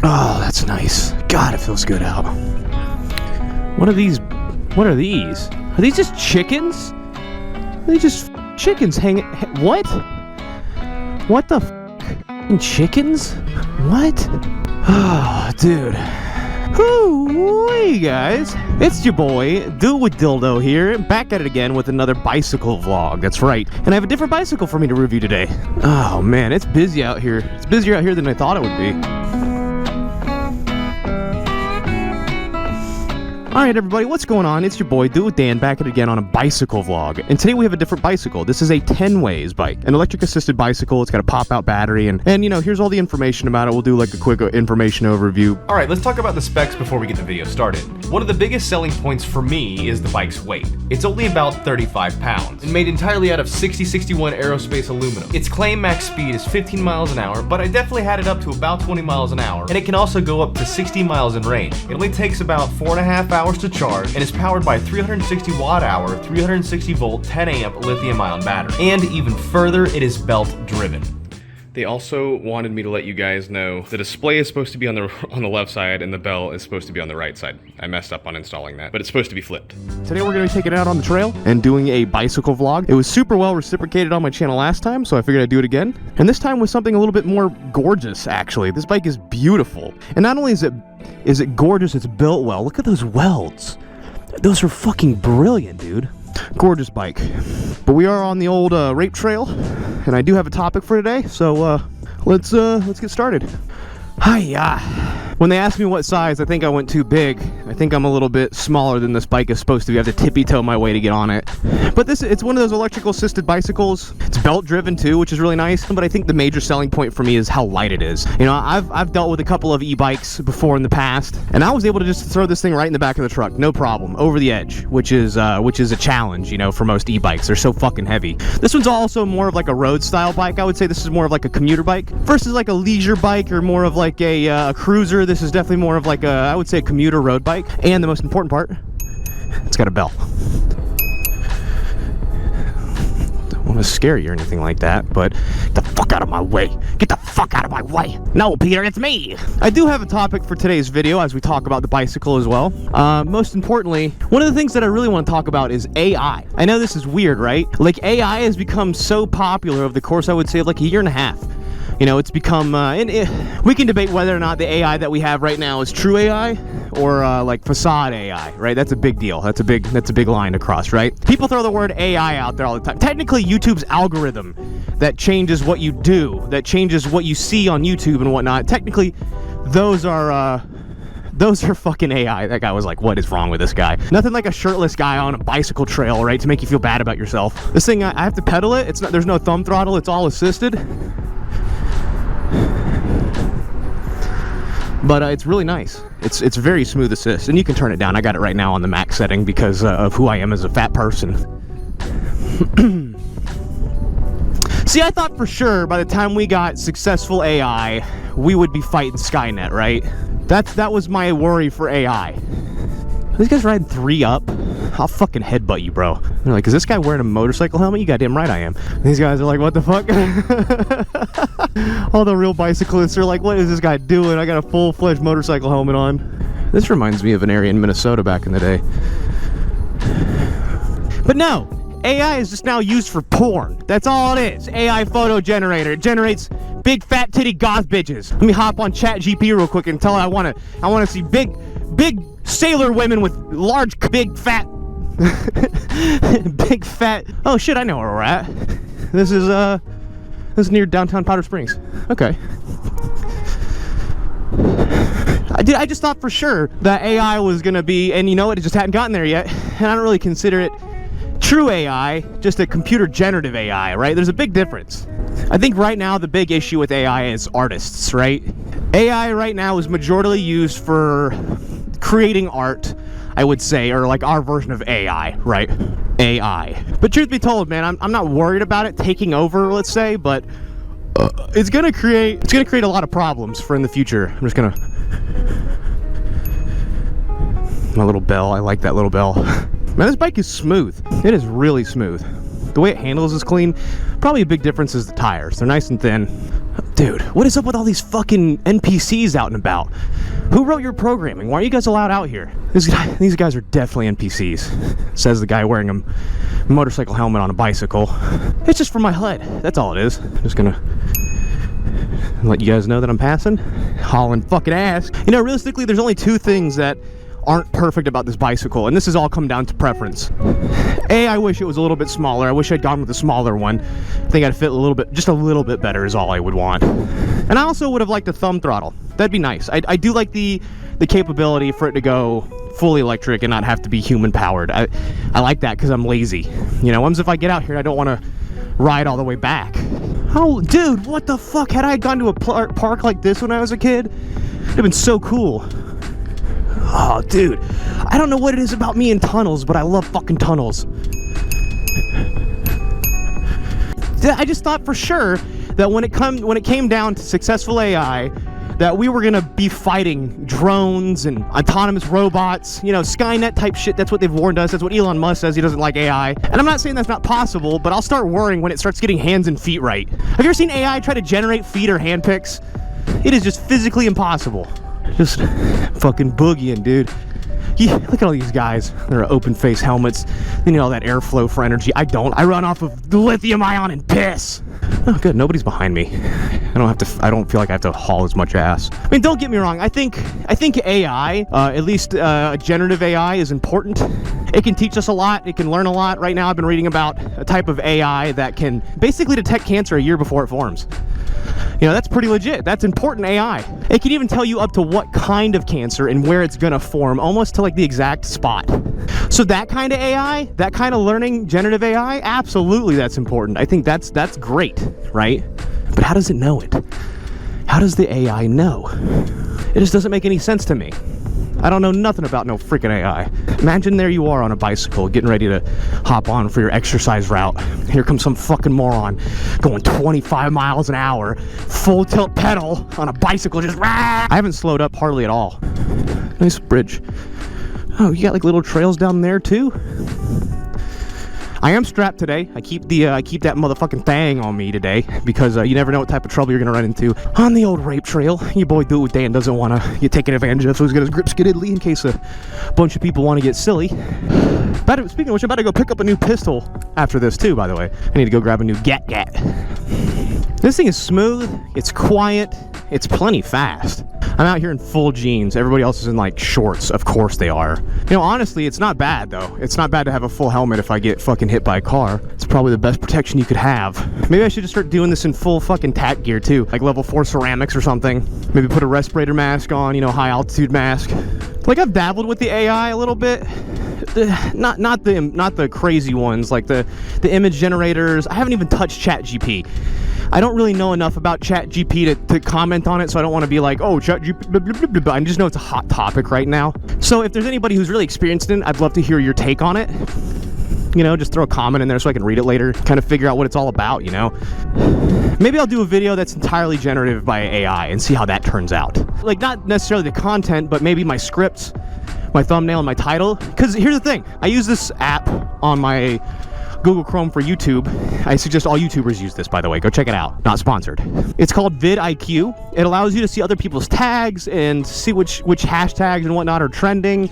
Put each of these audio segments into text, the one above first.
Oh, that's nice. God, it feels good out. What are these? What are these? Are these just chickens? Are they just chickens hanging? What? What the chickens? What? Oh, dude. Hey guys, it's your boy, DOITWITHDAN here, back at it again with another bicycle vlog. That's right, and I have a different bicycle for me to review today. Oh man, it's busy out here. It's busier out here than I thought it would be. Alright everybody, what's going on? It's your boy, DOITWITHDAN, back at it again on a bicycle vlog. And today we have a different bicycle. This is a TENWAYS bike, an electric assisted bicycle. It's got a pop-out battery, and you know, here's all the information about it. We'll do like a quick information overview. Alright, let's talk about the specs before we get the video started. One of the biggest selling points for me is the bike's weight. It's only about 35 pounds, and made entirely out of 6061 aerospace aluminum. Its claim max speed is 15 miles an hour, but I definitely had it up to about 20 miles an hour, and it can also go up to 60 miles in range. It only takes about 4.5 hours to charge, and is powered by 360 watt-hour, 360 volt, 10 amp lithium-ion battery. And even further, it is belt driven. They also wanted me to let you guys know the display is supposed to be on the left side and the bell is supposed to be on the right side. I messed up on installing that, but it's supposed to be flipped. Today we're going to be taking it out on the trail and doing a bicycle vlog. It was super well reciprocated on my channel last time, so I figured I'd do it again. And this time with something a little bit more gorgeous, actually. This bike is beautiful. And not only is it gorgeous, it's built well. Look at those welds. Those are fucking brilliant, dude. Gorgeous bike. But we are on the old rape trail, and I do have a topic for today, so let's get started. Hiya. When they asked me what size, I think I went too big. I think I'm a little bit smaller than this bike is supposed to be. I have to tippy-toe my way to get on it. But it's one of those electrical assisted bicycles. It's belt driven too, which is really nice. But I think the major selling point for me is how light it is. You know, I've dealt with a couple of e-bikes before in the past, and I was able to just throw this thing right in the back of the truck, no problem, over the edge, which is a challenge, you know, for most e-bikes. They're so fucking heavy. This one's also more of like a road style bike. I would say this is more of like a commuter bike versus like a leisure bike or more of like a cruiser. This is definitely more of like I would say a commuter road bike. And the most important part, it's got a bell. Don't want to scare you or anything like that, but get the fuck out of my way. Get the fuck out of my way. No, Peter, it's me. I do have a topic for today's video as we talk about the bicycle as well. Most importantly, one of the things that I really want to talk about is AI. I know this is weird, right? Like AI has become so popular over the course, I would say, of like a year and a half. You know, it's become, we can debate whether or not the AI that we have right now is true AI or like facade AI, right? That's a big deal. That's a big line to cross, right? People throw the word AI out there all the time. Technically, YouTube's algorithm that changes what you do, that changes what you see on YouTube and whatnot, technically, those are fucking AI. That guy was like, what is wrong with this guy? Nothing like a shirtless guy on a bicycle trail, right, to make you feel bad about yourself. This thing, I have to pedal it. It's not, there's no thumb throttle. It's all assisted. But it's really nice. It's very smooth assist, and you can turn it down. I got it right now on the max setting because of who I am as a fat person. See, I thought for sure by the time we got successful AI, we would be fighting Skynet, right? That was my worry for AI. These guys riding 3 up. I'll fucking headbutt you, bro. They're like, is this guy wearing a motorcycle helmet? You goddamn right I am. And these guys are like, what the fuck? All the real bicyclists are like, what is this guy doing? I got a full-fledged motorcycle helmet on. This reminds me of an area in Minnesota back in the day. But no, AI is just now used for porn. That's all it is. AI photo generator. It generates big fat titty goth bitches. Let me hop on ChatGPT real quick and tell it I want to see big sailor women with large, big fat big fat. Oh shit, I know where we're at. This is near downtown Powder Springs. Okay. I just thought for sure that AI was gonna be, and you know what, it just hadn't gotten there yet. And I don't really consider it true AI, just a computer generative AI, right? There's a big difference. I think right now the big issue with AI is artists, right? AI right now is majorly used for creating art, I would say, or like our version of AI, right? AI. But truth be told, man, I'm not worried about it taking over, let's say, but it's gonna create a lot of problems for in the future. I'm just gonna, my little bell, I like that little bell. Man, this bike is smooth. It is really smooth. The way it handles is clean. Probably a big difference is the tires. They're nice and thin. Dude, what is up with all these fucking NPCs out and about? Who wrote your programming? Why are you guys allowed out here? These guys are definitely NPCs, says the guy wearing a motorcycle helmet on a bicycle. It's just for my HUD. That's all it is. I'm just gonna let you guys know that I'm passing. Hauling fucking ass. You know, realistically, there's only two things that aren't perfect about this bicycle, and this has all come down to preference. A, I wish it was a little bit smaller. I wish I'd gone with a smaller one. I think I'd fit a little bit, just a little bit better is all I would want. And I also would have liked a thumb throttle. That'd be nice. I do like the capability for it to go fully electric and not have to be human powered. I like that because I'm lazy. You know, if I get out here, I don't want to ride all the way back. Oh, dude, what the fuck? Had I gone to a park like this when I was a kid, it'd have been so cool. Oh, dude, I don't know what it is about me and tunnels, but I love fucking tunnels. I just thought for sure that when it came down to successful AI, that we were gonna be fighting drones and autonomous robots, you know, Skynet type shit. That's what they've warned us. That's what Elon Musk says. He doesn't like AI. And I'm not saying that's not possible, but I'll start worrying when it starts getting hands and feet right. Have you ever seen AI try to generate feet or hand picks? It is just physically impossible. Just fucking boogieing, dude. Yeah, look at all these guys. They're open face helmets. They need all that airflow for energy. I don't. I run off of lithium ion and piss. Oh, good. Nobody's behind me. I don't feel like I have to haul as much ass. I mean, don't get me wrong. I think AI, at least generative AI, is important. It can teach us a lot. It can learn a lot. Right now, I've been reading about a type of AI that can basically detect cancer a year before it forms. You know, that's pretty legit. That's important AI. It can even tell you up to what kind of cancer and where it's gonna form, almost to like the exact spot. So that kind of AI, that kind of learning, generative AI, absolutely that's important. I think that's great, right? But how does it know it? How does the AI know? It just doesn't make any sense to me. I don't know nothing about no freaking AI. Imagine there you are on a bicycle getting ready to hop on for your exercise route. Here comes some fucking moron going 25 miles an hour, full tilt pedal on a bicycle, just rah! I haven't slowed up hardly at all. Nice bridge. Oh, you got like little trails down there too? I am strapped today. I keep that motherfucking thing on me today because you never know what type of trouble you're gonna run into on the old rape trail. Your boy Do It With Dan doesn't want to get taken advantage of, so he's got his grip skiddly in case a bunch of people want to get silly. Speaking of which, I'm about to go pick up a new pistol after this too, by the way. I need to go grab a new gat. This thing is smooth, it's quiet, it's plenty fast. I'm out here in full jeans. Everybody else is in like shorts. Of course they are. You know, honestly, it's not bad though. It's not bad to have a full helmet if I get fucking hit by a car. It's probably the best protection you could have. Maybe I should just start doing this in full fucking tack gear too. Like level 4 ceramics or something. Maybe put a respirator mask on, you know, high altitude mask. Like I've dabbled with the AI a little bit. Not the crazy ones, like the image generators. I haven't even touched ChatGPT. I don't really know enough about ChatGPT to comment on it, so I don't want to be like, oh, ChatGPT, I just know it's a hot topic right now. So if there's anybody who's really experienced in it, I'd love to hear your take on it. You know, just throw a comment in there so I can read it later, kind of figure out what it's all about, you know? Maybe I'll do a video that's entirely generative by AI and see how that turns out. Like, not necessarily the content, but maybe my scripts, my thumbnail, and my title. Because here's the thing, I use this app on my Google Chrome for YouTube. I suggest all YouTubers use this, by the way. Go check it out. Not sponsored. It's called vidIQ. It allows you to see other people's tags and see which hashtags and whatnot are trending.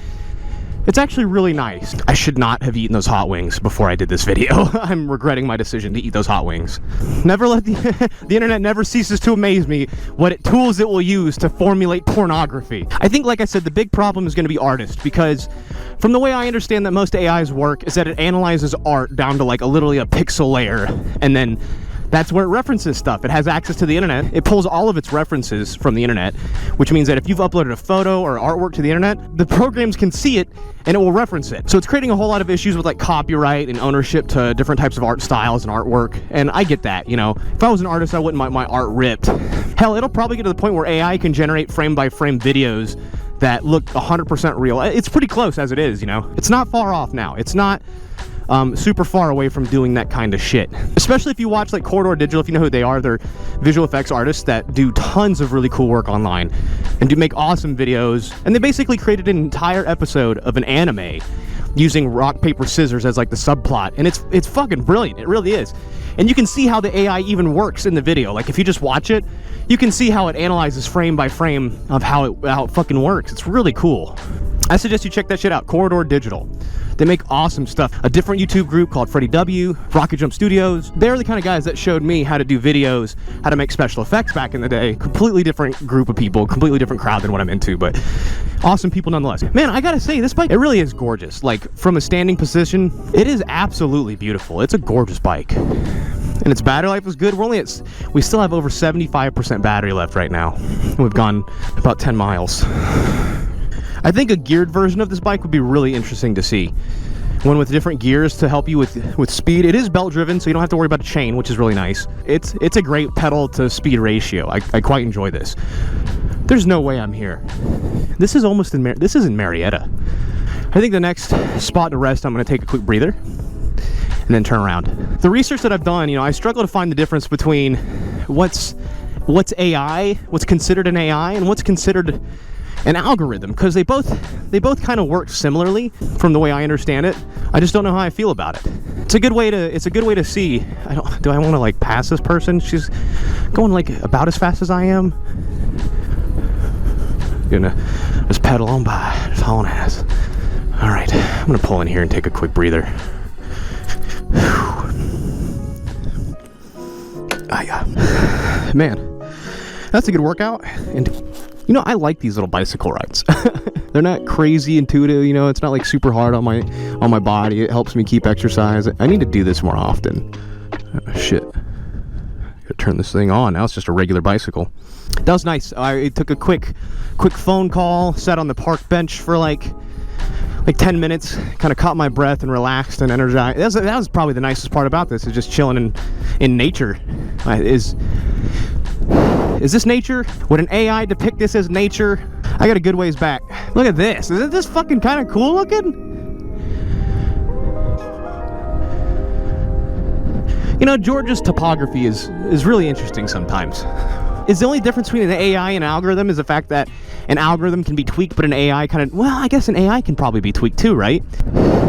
It's actually really nice. I should not have eaten those hot wings before I did this video. I'm regretting my decision to eat those hot wings. Never let the internet never ceases to amaze me what tools it will use to formulate pornography. I think, like I said, the big problem is going to be artists, because from the way I understand that most AIs work is that it analyzes art down to like literally a pixel layer, and then that's where it references stuff. It has access to the internet. It pulls all of its references from the internet, which means that if you've uploaded a photo or artwork to the internet, the programs can see it and it will reference it. So it's creating a whole lot of issues with like copyright and ownership to different types of art styles and artwork. And I get that, you know. If I was an artist, I wouldn't want my art ripped. Hell, it'll probably get to the point where AI can generate frame by frame videos that look 100% real. It's pretty close as it is, you know. It's not far off now. It's not super far away from doing that kind of shit. Especially if you watch like Corridor Digital, if you know who they are. They're visual effects artists that do tons of really cool work online and do make awesome videos. And they basically created an entire episode of an anime using rock, paper, scissors as like the subplot. And it's fucking brilliant. It really is. And you can see how the AI even works in the video. Like if you just watch it, you can see how it analyzes frame by frame of how it fucking works. It's really cool. I suggest you check that shit out, Corridor Digital. They make awesome stuff. A different YouTube group called Freddie W, Rocket Jump Studios. They're the kind of guys that showed me how to do videos, how to make special effects back in the day. Completely different group of people, completely different crowd than what I'm into, but awesome people nonetheless. Man, I gotta say, this bike, it really is gorgeous. Like, from a standing position, it is absolutely beautiful. It's a gorgeous bike. And its battery life is good. We still have over 75% battery left right now. We've gone about 10 miles. I think a geared version of this bike would be really interesting to see. One with different gears to help you with speed. It is belt driven, so you don't have to worry about a chain, which is really nice. It's a great pedal to speed ratio. I quite enjoy this. There's no way I'm here. This is almost this is in Marietta. I think the next spot to rest, I'm going to take a quick breather and then turn around. The research that I've done, I struggle to find the difference between what's AI, what's considered an AI, and what's considered an algorithm, because they both kind of work similarly from the way I understand it. I just don't know how I feel about it. It's a good way to see. Do I want to like pass this person? She's going like about as fast as I am. Gonna just pedal on by, just hauling ass. All right, I'm gonna pull in here and take a quick breather. Man, that's a good workout. And I like these little bicycle rides. They're not crazy intuitive, it's not like super hard on my body. It helps me keep exercise. I need to do this more often. Shit. Gotta turn this thing on. Now it's just a regular bicycle. That was nice. I took a quick phone call, sat on the park bench for like 10 minutes, kind of caught my breath and relaxed and energized. That was probably the nicest part about this, is just chilling in nature. Is this nature? Would an AI depict this as nature? I got a good ways back. Look at this. Isn't this fucking kind of cool looking? Georgia's topography is really interesting sometimes. Is the only difference between an AI and an algorithm is the fact that an algorithm can be tweaked, but an AI I guess an AI can probably be tweaked too, right?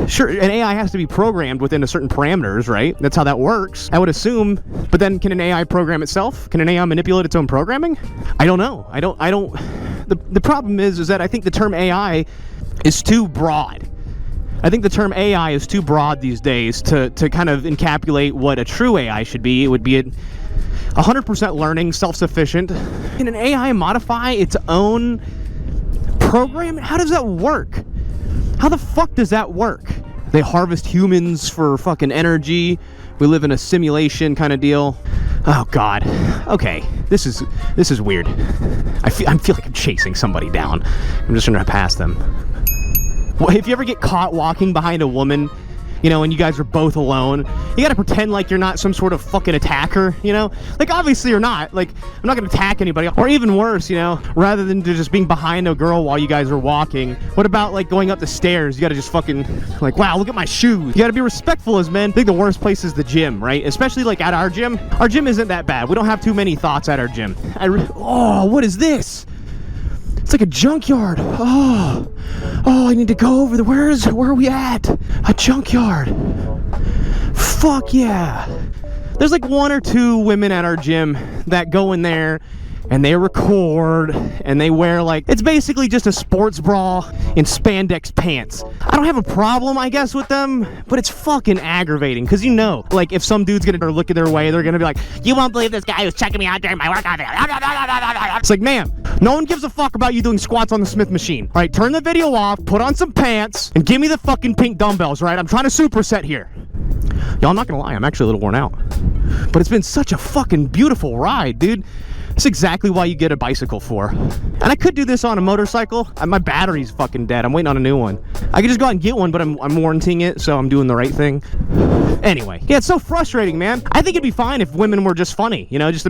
Sure, an AI has to be programmed within a certain parameters, right? That's how that works, I would assume. But then can an AI program itself? Can an AI manipulate its own programming? I don't know. The problem is that I think the term AI is too broad. I think the term AI is too broad these days to kind of encapsulate what a true AI should be. It would be 100% learning, self-sufficient. Can an AI modify its own program? How does that work? How the fuck does that work? They harvest humans for fucking energy. We live in a simulation kind of deal. Oh God. Okay, this is weird. I feel like I'm chasing somebody down. I'm just gonna pass them. Well, if you ever get caught walking behind a woman, and you guys are both alone, you gotta pretend like you're not some sort of fucking attacker, Like, obviously you're not. Like, I'm not gonna attack anybody. Or even worse, rather than just being behind a girl while you guys are walking, what about, like, going up the stairs? You gotta just fucking, like, wow, look at my shoes. You gotta be respectful as men. I think the worst place is the gym, right? Especially, like, at our gym. Our gym isn't that bad. We don't have too many thoughts at our gym. Oh, what is this? It's like a junkyard. Oh, I need to go over there. Where are we at? A junkyard. Fuck yeah. There's like 1 or 2 women at our gym that go in there and they record and they wear it's basically just a sports bra and spandex pants. I don't have a problem, I guess, with them, but it's fucking aggravating because like if some dude's gonna look at their way, they're gonna be like, you won't believe this guy who's checking me out during my workout. It's like, ma'am, no one gives a fuck about you doing squats on the Smith machine. All right, turn the video off, put on some pants, and give me the fucking pink dumbbells, right? I'm trying to superset here. Y'all, I'm not gonna lie, I'm actually a little worn out. But it's been such a fucking beautiful ride, dude. That's exactly why you get a bicycle for. And I could do this on a motorcycle. My battery's fucking dead. I'm waiting on a new one. I could just go out and get one, but I'm warranting it, so I'm doing the right thing. Anyway, yeah, it's so frustrating, man. I think it'd be fine if women were just funny, just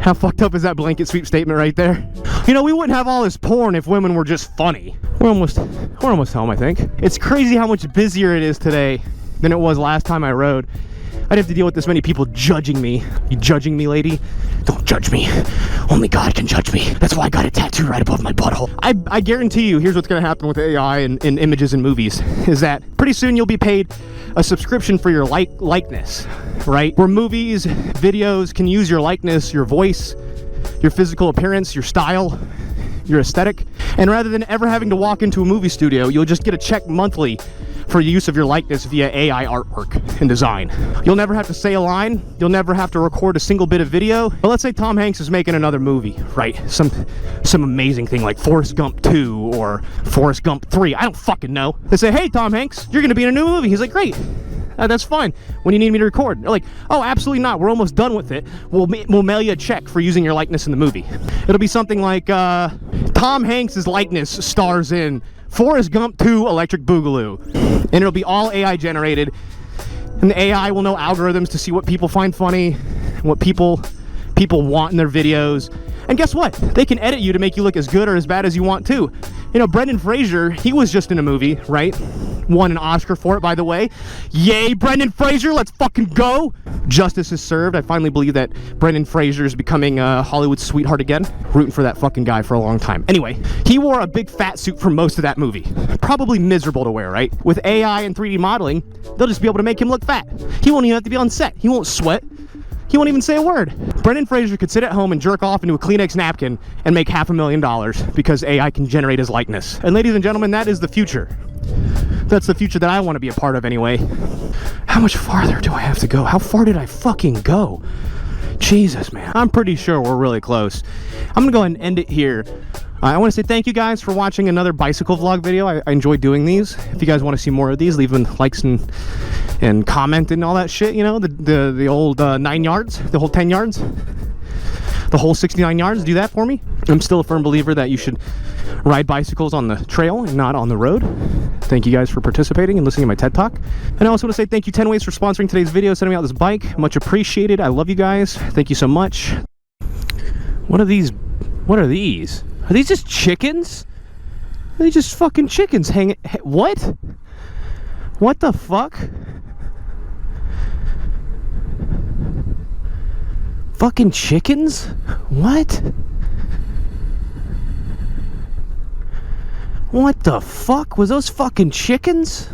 How fucked up is that blanket sweep statement right there? We wouldn't have all this porn if women were just funny. We're almost home, I think. It's crazy how much busier it is today than it was last time I rode. I'd have to deal with this many people judging me. You judging me, lady? Don't judge me. Only God can judge me. That's why I got a tattoo right above my butthole. I guarantee you, here's what's gonna happen with AI and images and movies, is that pretty soon you'll be paid a subscription for your likeness, right? Where movies, videos can use your likeness, your voice, your physical appearance, your style, your aesthetic. And rather than ever having to walk into a movie studio, you'll just get a check monthly for use of your likeness via AI artwork and design. You'll never have to say a line. You'll never have to record a single bit of video. But let's say Tom Hanks is making another movie, right? Some amazing thing like Forrest Gump 2 or Forrest Gump 3. I don't fucking know. They say, hey, Tom Hanks, you're gonna be in a new movie. He's like, great. That's fine. When you need me to record, they're like, oh, absolutely not. We're almost done with it. We'll mail you a check for using your likeness in the movie. It'll be something like Tom Hanks' likeness stars in Forrest Gump 2 Electric Boogaloo. And it'll be all AI generated. And the AI will know algorithms to see what people find funny, what people want in their videos. And guess what? They can edit you to make you look as good or as bad as you want to. You know, Brendan Fraser, he was just in a movie, right? Won an Oscar for it, by the way. Yay, Brendan Fraser, let's fucking go! Justice is served. I finally believe that Brendan Fraser is becoming a Hollywood sweetheart again. Rooting for that fucking guy for a long time. Anyway, he wore a big fat suit for most of that movie. Probably miserable to wear, right? With AI and 3D modeling, they'll just be able to make him look fat. He won't even have to be on set. He won't sweat. He won't even say a word. Brendan Fraser could sit at home and jerk off into a Kleenex napkin and make $500,000 because AI can generate his likeness. And ladies and gentlemen, that is the future. That's the future that I want to be a part of anyway. How much farther do I have to go? How far did I fucking go? Jesus, man. I'm pretty sure we're really close. I'm gonna go ahead and end it here. I want to say thank you guys for watching another bicycle vlog video. I enjoy doing these. If you guys want to see more of these, leave them likes and comment and all that shit, you know, the old 9 yards, the whole 10 yards, the whole 69 yards. Do that for me. I'm still a firm believer that you should ride bicycles on the trail and not on the road. Thank you guys for participating and listening to my TED Talk. And I also want to say thank you, TENWAYS, for sponsoring today's video, sending me out this bike. Much appreciated. I love you guys. Thank you so much. What are these? What are these? Are these just chickens? Are they just fucking chickens hanging? What? What the fuck? Fucking chickens? What? What the fuck? Was those fucking chickens?